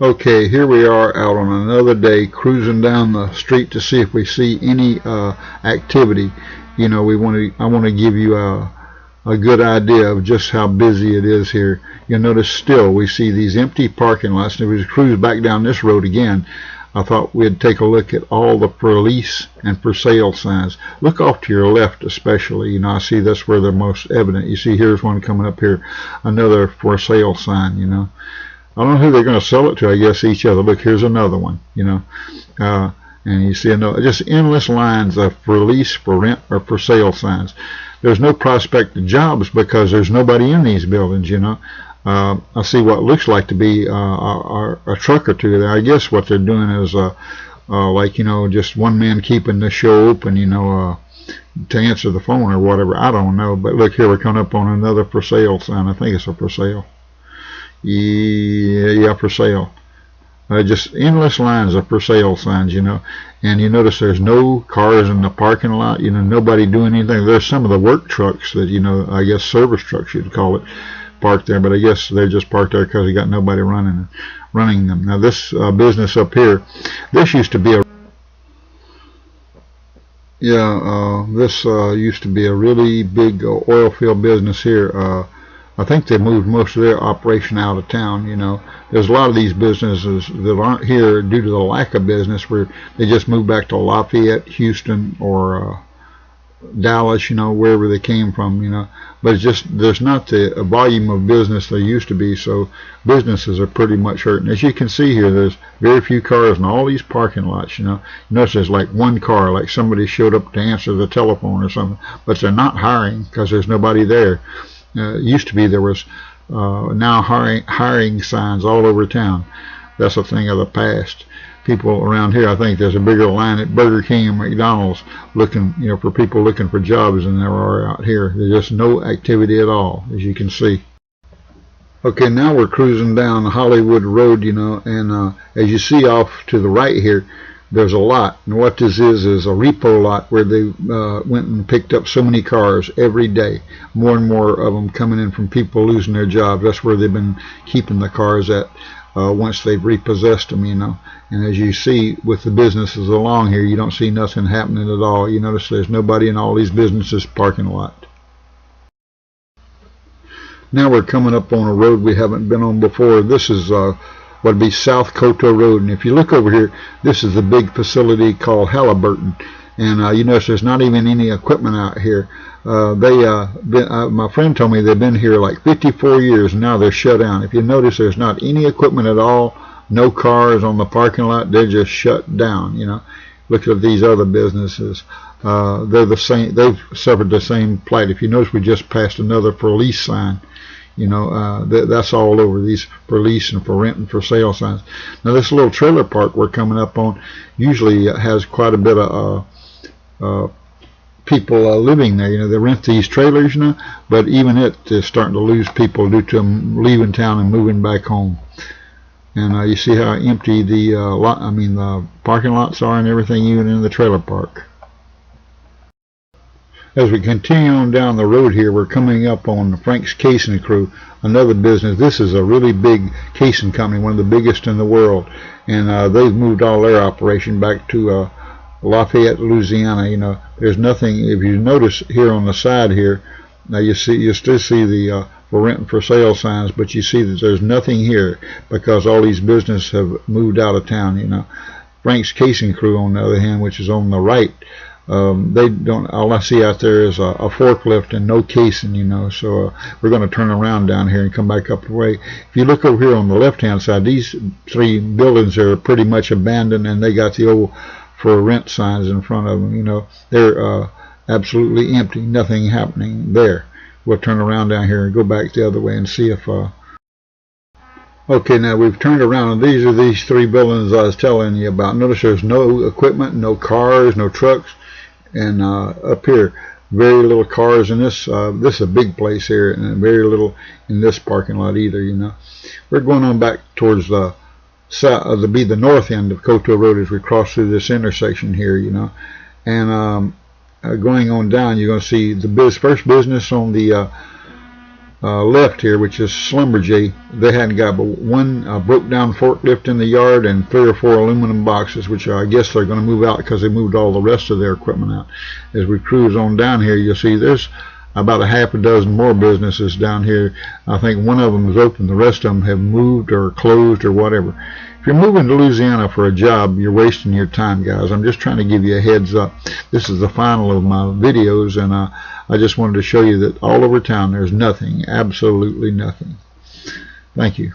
Okay, here we are out on another day, cruising down the street to see if we see any activity. You know, I want to give you a good idea of just how busy it is here. You'll notice still we see these empty parking lots. And if we cruise back down this road again, I thought we'd take a look at all the for lease and for sale signs. Look off to your left especially. You know, I see that's where they're most evident. You see here's one coming up here, another for sale sign, you know. I don't know who they're going to sell it to. I guess each other. Look, here's another one, you know. And you see another, just endless lines of for lease, for rent, or for sale signs. There's no prospect of jobs because there's nobody in these buildings, you know. I see what looks like to be a truck or two there. I guess what they're doing is like, you know, just one man keeping the show open, you know, to answer the phone or whatever. I don't know. But look, here we're coming up on another for sale sign. I think it's a for sale. Yeah, for sale. Just endless lines of for sale signs, you know. And you notice there's no cars in the parking lot, you know, nobody doing anything. There's some of the work trucks that, you know, I guess service trucks you'd call it, parked there, but I guess they're just parked there because you got nobody running them. Now this business up here, this used to be a this used to be a really big oil field business here. I think they moved most of their operation out of town, you know. There's a lot of these businesses that aren't here due to the lack of business, where they just moved back to Lafayette, Houston, or Dallas, you know, wherever they came from, you know. But it's just, there's not the volume of business there used to be, so businesses are pretty much hurting. As you can see here, there's very few cars in all these parking lots, you know. You notice there's like one car, like somebody showed up to answer the telephone or something, but they're not hiring because there's nobody there. It used to be there was now hiring signs all over town. That's a thing of the past. People around here, I think there's a bigger line at Burger King and McDonald's looking, you know, for people looking for jobs than there are out here. There's just no activity at all, as you can see. Okay, now we're cruising down Hollywood Road, you know, and as you see off to the right here, there's a lot, and what this is a repo lot where they went and picked up so many cars every day. More and more of them coming in from people losing their jobs. That's where they've been keeping the cars at once they've repossessed them, you know. And as you see with the businesses along here, you don't see nothing happening at all. You notice there's nobody in all these businesses parking lot. Now we're coming up on a road we haven't been on before. This is what would be South Coteau Road, and if you look over here, this is a big facility called Halliburton, and you notice there's not even any equipment out here. My friend told me they've been here like 54 years, and now they're shut down. If you notice, there's not any equipment at all, no cars on the parking lot. They're just shut down, you know. Look at these other businesses. They're the same. They've suffered the same plight. If you notice, we just passed another for lease sign. You know, that's all over, these for lease and for rent and for sale signs. Now this little trailer park we're coming up on usually has quite a bit of people living there. You know, they rent these trailers, you know, but even it is starting to lose people due to them leaving town and moving back home. And you see how empty the the parking lots are and everything, even in the trailer park. As we continue on down the road here, we're coming up on Frank's Casing Crew, another business. This is a really big casing company, one of the biggest in the world, and they've moved all their operation back to Lafayette, Louisiana. You know, there's nothing. If you notice here on the side here, now you still see the for rent and for sale signs, but you see that there's nothing here because all these businesses have moved out of town. You know, Frank's Casing Crew, on the other hand, which is on the right, they don't. All I see out there is a forklift and no casing, you know. So we're going to turn around down here and come back up the way. If you look over here on the left-hand side, these three buildings are pretty much abandoned, and they got the old for rent signs in front of them. You know, they're absolutely empty. Nothing happening there. We'll turn around down here and go back the other way and see if. Okay, now we've turned around, and these are these three buildings I was telling you about. Notice there's no equipment, no cars, no trucks. And up here, very little cars in this. This is a big place here, and very little in this parking lot either. You know, we're going on back towards the south, the north end of Coteau Road as we cross through this intersection here. You know, and going on down, you're going to see the first business on the left here, which is Schlumberger. They hadn't got but one broke down forklift in the yard and 3 or 4 aluminum boxes, which I guess they're going to move out because they moved all the rest of their equipment out. As we cruise on down here, you'll see there's about a half a dozen more businesses down here. I think one of them is open. The rest of them have moved or closed or whatever. If you're moving to Louisiana for a job, you're wasting your time, guys. I'm just trying to give you a heads up. This is the final of my videos, and I just wanted to show you that all over town there's nothing, absolutely nothing. Thank you.